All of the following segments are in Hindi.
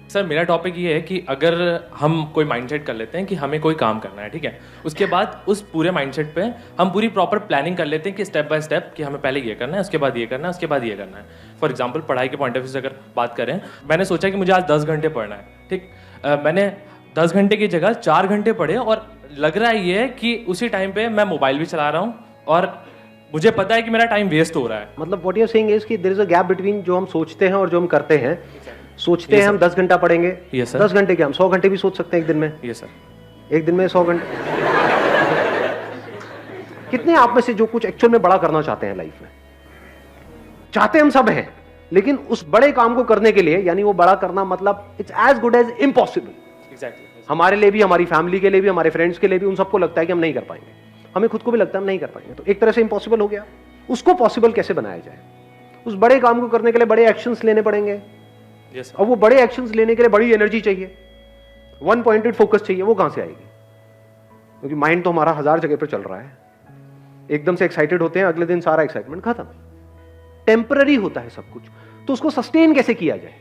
सर मेरा टॉपिक ये है कि अगर हम कोई माइंडसेट कर लेते हैं कि हमें कोई काम करना है, ठीक है, उसके बाद उस पूरे माइंडसेट पे हम पूरी प्रॉपर प्लानिंग कर लेते हैं कि स्टेप बाय स्टेप कि हमें पहले ये करना है, उसके बाद ये करना है, उसके बाद ये करना है। फॉर एग्जांपल पढ़ाई के पॉइंट ऑफ व्यू से अगर बात करें, मैंने सोचा कि मुझे आज 10 घंटे पढ़ना है, ठीक। मैंने 10 घंटे की जगह 4 घंटे पढ़े और लग रहा है ये कि उसी टाइम पे मैं मोबाइल भी चला रहा हूँ और मुझे पता है कि मेरा टाइम वेस्ट हो रहा है। मतलब what you are saying is कि there is a gap between जो हम सोचते हैं और जो हम करते हैं। सोचते हैं हम 10 घंटा पढ़ेंगे, 10 घंटे क्या हम 100 घंटे भी सोच सकते हैं एक दिन में। Yes sir. एक दिन में 100 घंटे। कितने आप में से जो कुछ एक्चुअल में बड़ा करना चाहते हैं लाइफ में? चाहते हम सब हैं, लेकिन उस बड़े काम को करने के लिए, यानी वो बड़ा करना मतलब it's as good as impossible. Exactly. हमारे लिए भी, हमारी फैमिली के लिए भी, हमारे फ्रेंड्स के लिए भी, उन सबको लगता है कि हम नहीं कर पाएंगे। हमें खुद को भी लगता है हम नहीं कर पाएंगे, तो एक तरह से इम्पॉसिबल हो गया। उसको पॉसिबल कैसे बनाया जाए? उस बड़े काम को करने के लिए बड़े एक्शंस लेने पड़ेंगे। yes, अब वो बड़े एक्शंस लेने के लिए बड़ी एनर्जी चाहिए, वन पॉइंटेड फोकस चाहिए। वो कहां से आएगी? क्योंकि माइंड तो हमारा 1000 जगह पर चल रहा है। एकदम से एक्साइटेड होते हैं, अगले दिन सारा एक्साइटमेंट खत्म। टेम्पररी होता है सब कुछ, तो उसको सस्टेन कैसे किया जाए?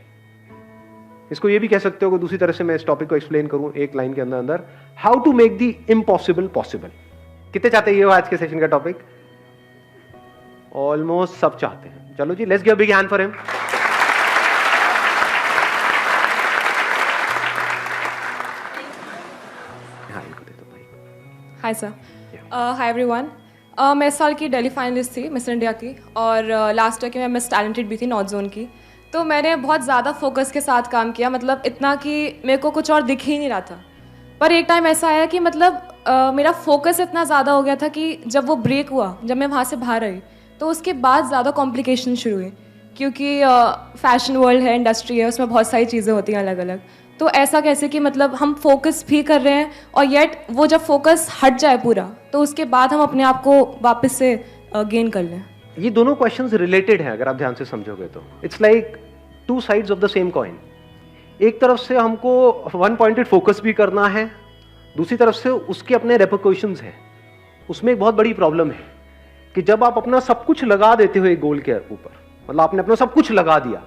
इसको ये भी कह सकते हो कि दूसरी तरह से मैं इस टॉपिक को एक्सप्लेन करूं एक लाइन के अंदर अंदर, how to make the impossible possible. कितने चाहते हैं ये आज के सेशन का टॉपिक? ऑलमोस्ट सब चाहते हैं। चलो जी, let's give a big hand for him. Hi sir. Hi everyone. मैं इस साल की दिल्ली फाइनलिस्ट थी मिस इंडिया की, और लास्ट ईयर की मैं मिस टैलेंटेड भी थी नॉर्थ जोन की। तो मैंने बहुत ज़्यादा फोकस के साथ काम किया, मतलब इतना कि मेरे को कुछ और दिख ही नहीं रहा था। पर एक टाइम ऐसा आया कि मतलब मेरा फोकस इतना ज़्यादा हो गया था कि जब वो ब्रेक हुआ, जब मैं वहाँ से बाहर आई, तो उसके बाद ज़्यादा कॉम्प्लिकेशन शुरू हुई, क्योंकि फैशन वर्ल्ड है, इंडस्ट्री है, उसमें बहुत सारी चीज़ें होती हैं अलग अलग। तो ऐसा कैसे कि मतलब हम फोकस भी कर रहे हैं और येट वो जब फोकस हट जाए पूरा, तो उसके बाद हम अपने आप को वापस से गेन कर लें। ये दोनों क्वेश्चंस रिलेटेड हैं अगर आप ध्यान से समझोगे तो। It's like two sides of the same coin. एक तरफ से हमको वन पॉइंटेड फोकस भी करना है, दूसरी तरफ से उसके अपने रेपरकशंस हैं। उसमें एक बहुत बड़ी प्रॉब्लम है कि जब आप अपना सब कुछ लगा देते हो एक गोल के ऊपर, मतलब आपने अपना सब कुछ लगा दिया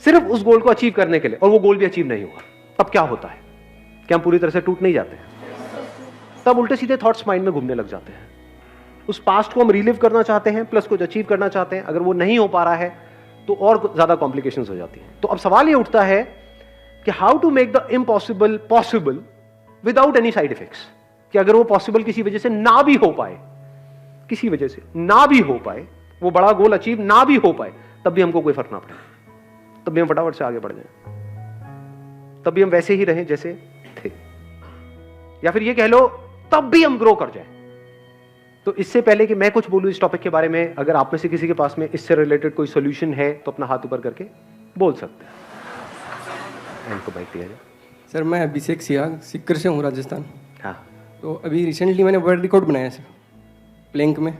सिर्फ उस गोल को अचीव करने के लिए, और वो गोल भी अचीव नहीं हुआ, तब क्या होता है? क्या हम पूरी तरह से टूट नहीं जाते हैं? तब उल्टे सीधे थॉट्स माइंड में घूमने लग जाते हैं। उस पास्ट को हम रिलीव करना चाहते हैं, प्लस कुछ अचीव करना चाहते हैं। अगर वो नहीं हो पा रहा है तो और ज्यादा कॉम्प्लिकेशंस हो जाती हैं। तो अब सवाल ये उठता है कि how to make the impossible possible without any side effects. कि अगर वो पॉसिबल किसी वजह से ना भी हो पाए, किसी वजह से ना भी हो पाए, वो बड़ा गोल अचीव ना भी हो पाए, तब भी हमको कोई फर्क ना पड़े, तब भी हम फटाफट से आगे बढ़ जाए, तब भी हम वैसे ही रहें जैसे थे, या फिर ये कह लो तब भी हम ग्रो कर जाएं। तो इससे पहले कि मैं कुछ बोलूं इस टॉपिक के बारे में, अगर आप में से किसी के पास में इससे रिलेटेड कोई सॉल्यूशन है तो अपना हाथ ऊपर करके बोल सकते हैं। इनको बाइक दिया जाए। सर मैं अभिषेक सिया, सिक्कर से हूँ, राजस्थान। हाँ, तो अभी रिसेंटली मैंने वर्ल्ड रिकॉर्ड बनाया सर, प्लैंक में।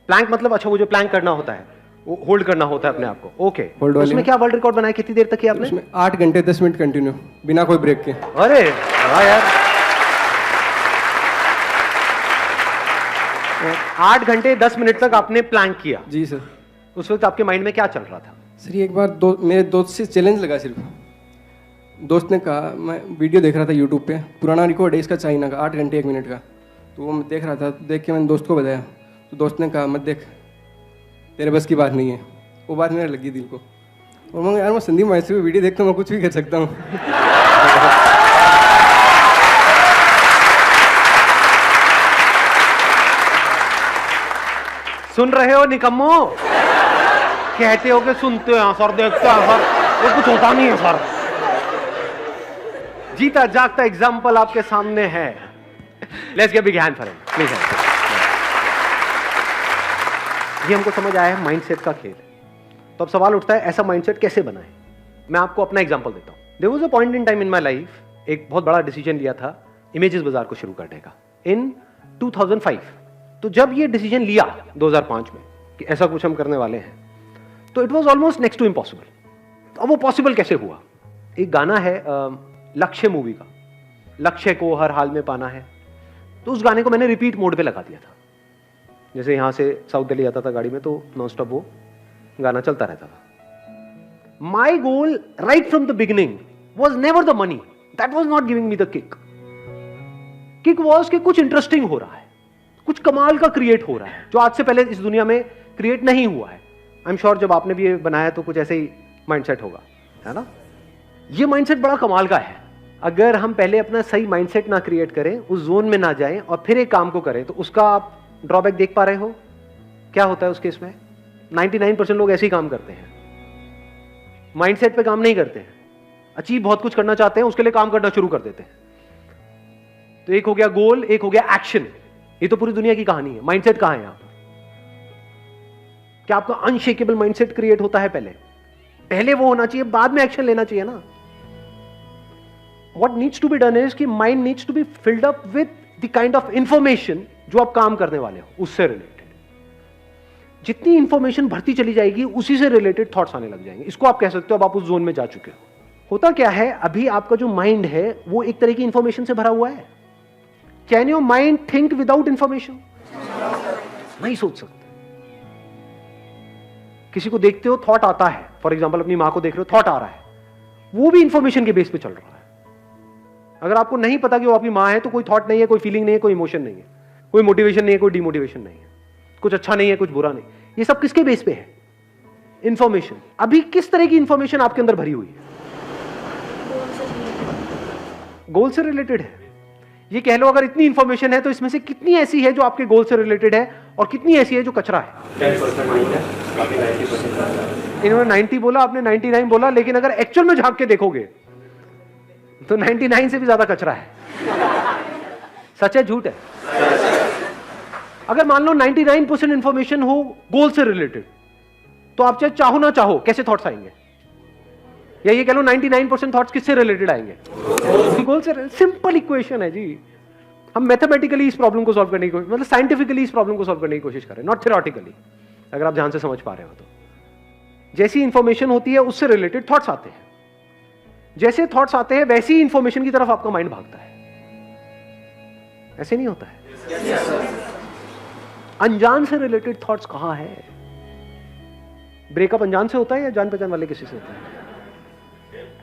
प्लैंक मतलब अच्छा वो जो प्लैंक करना होता है, वो होल्ड करना होता है अपने आप को। ओके, होल्ड वाले उसमें क्या वर्ल्ड रिकॉर्ड बनाया? कितनी देर तक किया आपने? उसमें 8 घंटे 10 मिनट कंटिन्यू बिना कोई ब्रेक के। अरे वाह यार, 8 घंटे 10 मिनट तक आपने प्लैंक किया? जी सर। उस वक्त आपके माइंड में क्या चल रहा था? सर एक बार मेरे दोस्त से चैलेंज लगा। सिर्फ दोस्त ने कहा, मैं वीडियो देख रहा था यूट्यूब पे, पुराना रिकॉर्ड है इसका चाइना का, 8 घंटे 1 मिनट का। तो वो मैं देख रहा था, देख के मैंने दोस्त को बताया, तो दोस्त ने कहा मत देख, तेरे बस की बात नहीं है। वो बात मेरे लगी दिल को, और मैं यार मैं संदीप माहेश्वरी वीडियो देखता हूँ, मैं कुछ भी कर सकता हूँ। सुन रहे हो निकम्मो? कहते हो कि सुनते हैं सर, देखते हैं सर, वो कुछ होता नहीं है सर। जीता जागता एग्जाम्पल आपके सामने है। Let's give big hand for him please. ये हमको समझ आया है माइंडसेट का खेल। तो अब सवाल उठता है ऐसा माइंडसेट कैसे बनाएं? मैं आपको अपना एग्जांपल देता हूं। There was a point in time in my life, एक बहुत बड़ा डिसीजन लिया था इमेजेस बाजार को शुरू करने का इन 2005। तो जब ये डिसीजन लिया 2005 में कि ऐसा कुछ हम करने वाले हैं, तो it was almost next to impossible. अब वो पॉसिबल कैसे हुआ? एक गाना है लक्ष्य मूवी का, लक्ष्य को हर हाल में पाना है। तो उस गाने को मैंने रिपीट मोड पे लगा दिया था। जैसे यहां से साउथ दिल्ली आता था गाड़ी में, तो नॉन स्टॉप वो गाना चलता रहता था। My goal right from the beginning was never the money, that was not giving me the kick. Kick was कि कुछ इंटरेस्टिंग हो रहा है, कुछ कमाल का क्रिएट हो रहा है जो आज से पहले इस दुनिया में क्रिएट नहीं हुआ है. आई एम श्योर जब आपने भी ये बनाया तो कुछ ऐसे ही माइंडसेट होगा, है ना. ये माइंडसेट बड़ा कमाल का है. अगर हम पहले अपना सही माइंडसेट ना क्रिएट करें, उस जोन में ना जाएं और फिर एक काम को करें, तो उसका आप ड्रॉबैक देख पा रहे हो क्या होता है उस केस में. 99% लोग ऐसे ही काम करते हैं, माइंडसेट पे काम नहीं करते हैं. अचीव बहुत कुछ करना चाहते हैं, उसके लिए काम करना शुरू कर देते हैं. तो एक हो गया गोल, एक हो गया एक्शन. ये तो पूरी दुनिया की कहानी है. माइंडसेट कहां है यहां पर? क्या आपका अनशेकेबल माइंडसेट क्रिएट होता है पहले वो होना चाहिए, बाद में एक्शन लेना चाहिए ना. What needs to be done is कि mind needs to be filled up with the kind of information जो आप काम करने वाले हो उससे रिलेटेड. जितनी इंफॉर्मेशन भरती चली जाएगी उसी से रिलेटेड थॉट्स आने लग जाएंगे. इसको आप कह सकते हो अब आप उस जोन में जा चुके हो. होता क्या है, अभी आपका जो माइंड है वो एक तरह की इंफॉर्मेशन से भरा हुआ है. Can your mind think without information? नहीं सोच सकते. किसी को देखते हो, थॉट आता है. फॉर एग्जाम्पल अपनी मां को देख रहे हो, थॉट आ रहा है, वो भी इंफॉर्मेशन के बेस पे चल रहा है. अगर आपको नहीं पता कि वो आपकी मां है तो कोई थॉट नहीं है, कोई फीलिंग नहीं है, कोई इमोशन नहीं है, कोई मोटिवेशन नहीं है, कोई डिमोटिवेशन नहीं है, कुछ अच्छा नहीं है, कुछ बुरा नहीं. ये सब किसके बेस पे है? इंफॉर्मेशन. अभी किस तरह की इंफॉर्मेशन आपके अंदर भरी हुई है? गोल से रिलेटेड है. ये कह लो अगर इतनी इंफॉर्मेशन है तो इसमें से कितनी ऐसी है जो आपके गोल से रिलेटेड है और कितनी ऐसी है जो कचरा है? 10% माइंड है, बाकी 90%. इन्होंने 90 बोला, आपने 99 बोला, लेकिन अगर एक्चुअल में झांक के देखोगे तो 99 से भी ज्यादा कचरा है. सच है झूठ है? अगर मान लो 99% इंफॉर्मेशन हो गोल से रिलेटेड, तो आप चाहे चाहो ना चाहो कैसे थॉट्स आएंगे? या ये कह लो 99% थॉट्स किससे रिलेटेड आएंगे? गोल से. सिंपल इक्वेशन है जी. हम मैथमेटिकली इस प्रॉब्लम को सॉल्व करने की कोशिश, मतलब साइंटिफिकली इस प्रॉब्लम को सॉल्व करने की कोशिश करें, नॉट थ्योरेटिकली. अगर आप ध्यान से समझ पा रहे हो तो जैसी इंफॉर्मेशन होती है उससे रिलेटेड थॉट्स आते हैं. जैसे थॉट्स आते हैं वैसी इंफॉर्मेशन की तरफ आपका माइंड भागता है. ऐसे नहीं होता है? अनजान से रिलेटेड थॉट्स कहां है? ब्रेकअप अनजान से होता है या जान पहचान वाले किसी से होता है?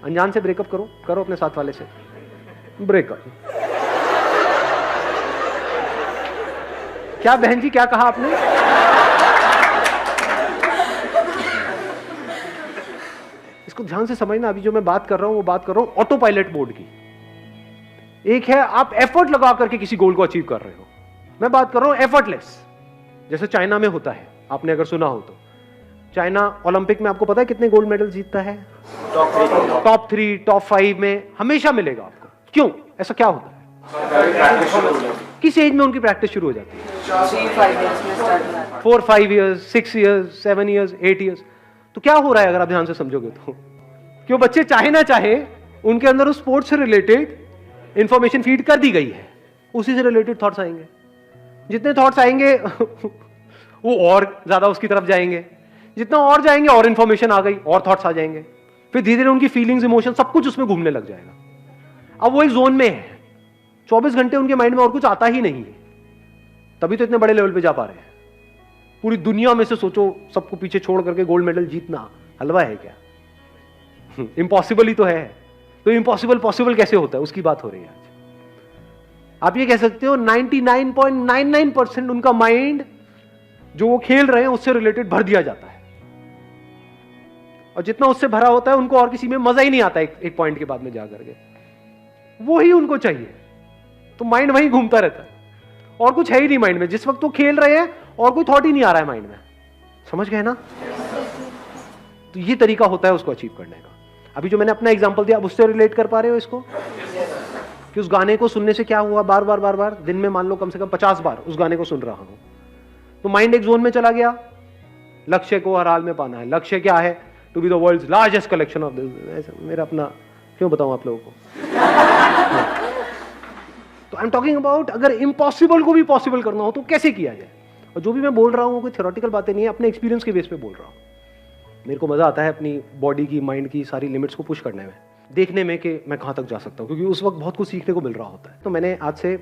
अनजान से ब्रेकअप करो अपने साथ वाले से. ब्रेकअप. क्या बहन जी, क्या कहा आपने? इसको ध्यान से समझना. अभी जो मैं बात कर रहा हूं वो बात कर रहा हूं ऑटो पायलट मोड की. एक है आप एफर्ट लगा करके किसी गोल को अचीव कर रहे हो. मैं बात कर रहा हूं एफर्टलेस, जैसे चाइना में होता है. आपने अगर सुना हो तो चाइना ओलंपिक में आपको पता है कितने गोल्ड मेडल जीतता है? टॉप 3, टॉप 5 में हमेशा मिलेगा आपको. क्यों? ऐसा क्या होता है? किस एज में उनकी प्रैक्टिस शुरू हो जाती है? 4, 5 ईयर्स, 6 ईयर्स, 7 ईयर्स, 8 ईयर्स. तो क्या हो रहा है अगर आप ध्यान से समझोगे तो? क्यों बच्चे चाहे ना चाहे उनके अंदर उस स्पोर्ट्स से रिलेटेड इंफॉर्मेशन फीड कर दी गई है, उसी से रिलेटेड थॉट्स आएंगे. जितने थॉट्स आएंगे वो और ज्यादा उसकी तरफ जाएंगे. जितना और जाएंगे और इंफॉर्मेशन आ गई, और थॉट्स आ जाएंगे. फिर धीरे धीरे उनकी फीलिंग्स, इमोशन सब कुछ उसमें घूमने लग जाएगा. अब वो एक जोन में है, 24 घंटे उनके माइंड में और कुछ आता ही नहीं है. तभी तो इतने बड़े लेवल पे जा पा रहे हैं. पूरी दुनिया में से सोचो सबको पीछे छोड़ करके गोल्ड मेडल जीतना हलवा है क्या? इम्पॉसिबल ही तो है. तो इम्पॉसिबल पॉसिबल कैसे होता है उसकी बात हो रही है आज. आप ये कह सकते हो 99.99% उनका माइंड जो वो खेल रहे हैं उससे रिलेटेड भर दिया जाता है. और जितना उससे भरा होता है उनको और किसी में मजा ही नहीं आता. एक पॉइंट के बाद में जाकर के वो ही उनको चाहिए. तो माइंड वहीं घूमता रहता है और कुछ है ही नहीं माइंड में. जिस वक्त वो खेल रहे हैं और कोई थॉट ही नहीं आ रहा है माइंड में. समझ गए ना? तो ये तरीका होता है उसको अचीव करने का. अभी जो मैंने अपना एग्जांपल दिया, अब उससे रिलेट कर पा रहे हो इसको? कि उस गाने को सुनने से क्या हुआ, बार बार दिन में मान लो कम से कम 50 बार उस गाने को सुन रहा हूं, तो माइंड एक जोन में चला गया. लक्ष्य को हर हाल में पाना है. लक्ष्य क्या है? To be the world's largest collection of this. मेरा अपना क्यों बताऊं आप लोगों को. तो आई एम टॉकिंग अबाउट अगर इम्पॉसिबल को भी पॉसिबल करना हो तो कैसे किया जाए. और जो भी मैं बोल रहा हूं कोई थ्योरेटिकल बातें नहीं है, अपने एक्सपीरियंस के बेस पे बोल रहा हूं. मेरे को मजा आता है अपनी बॉडी की, माइंड की सारी लिमिट्स को पुश करने में, देखने में कि मैं कहां तक जा सकता हूं, क्योंकि उस वक्त बहुत कुछ सीखने को मिल रहा होता है. तो मैंने आज से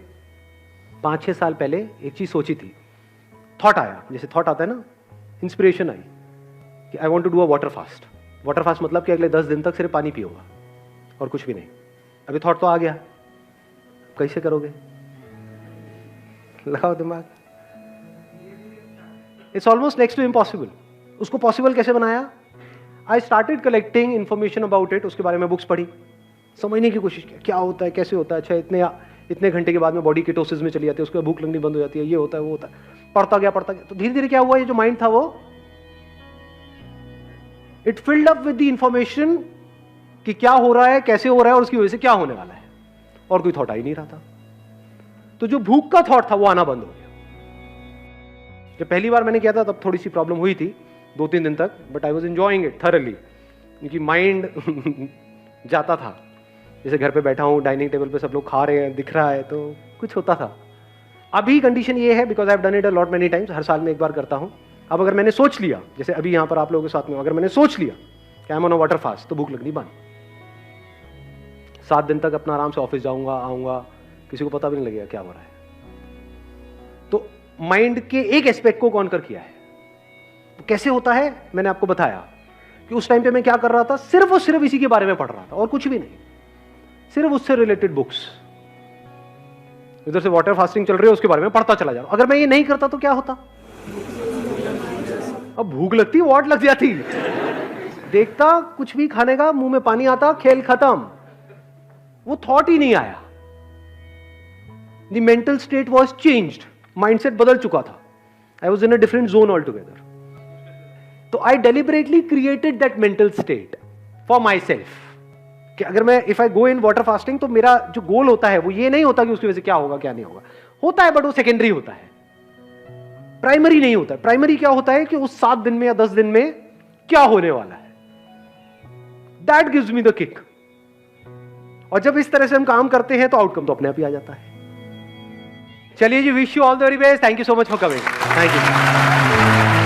5-6 साल पहले एक चीज सोची थी. थॉट आया, जैसे थॉट आता है ना, इंस्पिरेशन आई कि I want to do a water fast. Water fast मतलब कि अगले 10 दिन तक सिर्फ पानी पियूंगा. और कुछ भी नहीं। अभी थॉट तो आ गया, कैसे करोगे? लगाओ दिमाग। It's almost next to impossible. उसको पॉसिबल कैसे बनाया? I started collecting information about it, उसके बारे में बुक्स पढ़ी, समझने की कोशिश की क्या होता है, कैसे होता है। अच्छा, इतने घंटे के बाद में बॉडी कीटोसिस में चली जाती है, उसके बाद भूख लगनी बंद हो जाती है, ये होता है वो होता है। पढ़ता गया तो धीरे धीरे क्या हुआ, ये जो माइंड था वो it filled up with the information कि क्या हो रहा है, कैसे हो रहा है और उसकी वजह से क्या होने वाला है, और कोई थॉट आ ही नहीं रहा था। तो जो भूख का थॉट था वो आना बंद हो गया। जब पहली बार मैंने किया था तब थोड़ी सी प्रॉब्लम हुई थी 2-3 दिन तक, but I was enjoying it thoroughly, क्योंकि माइंड जाता था। जैसे घर पे बैठा हूँ, डाइनिंग टेबल पे सब लोग खा रहे हैं, दिख रहा है, तो कुछ होता था। अभी कंडीशन ये है, because I have done it a lot many times, हर साल में एक बार करता हूँ। अब अगर मैंने सोच लिया, जैसे अभी यहाँ पर आप लोगों के साथ में, अगर मैंने सोच लिया कि I am on a water fast, तो भूख लगनी बंद। 7 दिन तक अपना आराम से ऑफिस जाऊंगा, आऊंगा, किसी को पता भी नहीं लगेगा क्या हो रहा है। तो माइंड के एक एस्पेक्ट को कॉन्कर किया है। तो कैसे होता है मैंने आपको बताया कि उस टाइम पे मैं क्या कर रहा था, सिर्फ और सिर्फ इसी के बारे में पढ़ रहा था और कुछ भी नहीं, सिर्फ उससे रिलेटेड बुक्स। इधर से वाटर फास्टिंग चल रही है, उसके बारे में पढ़ता चला जा रहा। अगर मैं ये नहीं करता तो क्या होता? अब भूख लगती, वाट लग जाती, देखता कुछ भी खाने का, मुंह में पानी आता, खेल खत्म, वो थॉट ही नहीं आया। The mental state was changed, mindset बदल चुका था। I was in a different zone all together. तो I deliberately created that mental state for myself, कि अगर मैं if I go in water fasting तो मेरा जो गोल होता है वो ये नहीं होता कि उसकी वजह से क्या होगा क्या नहीं होगा, होता है बट वो सेकेंडरी होता है, प्राइमरी नहीं होता है। प्राइमरी क्या होता है कि उस 7 दिन में या 10 दिन में क्या होने वाला है, that gives me the kick. और जब इस तरह से हम काम करते हैं तो आउटकम तो अपने आप ही आ जाता है। चलिए जी, wish you all the very best, thank you so much for coming, thank you.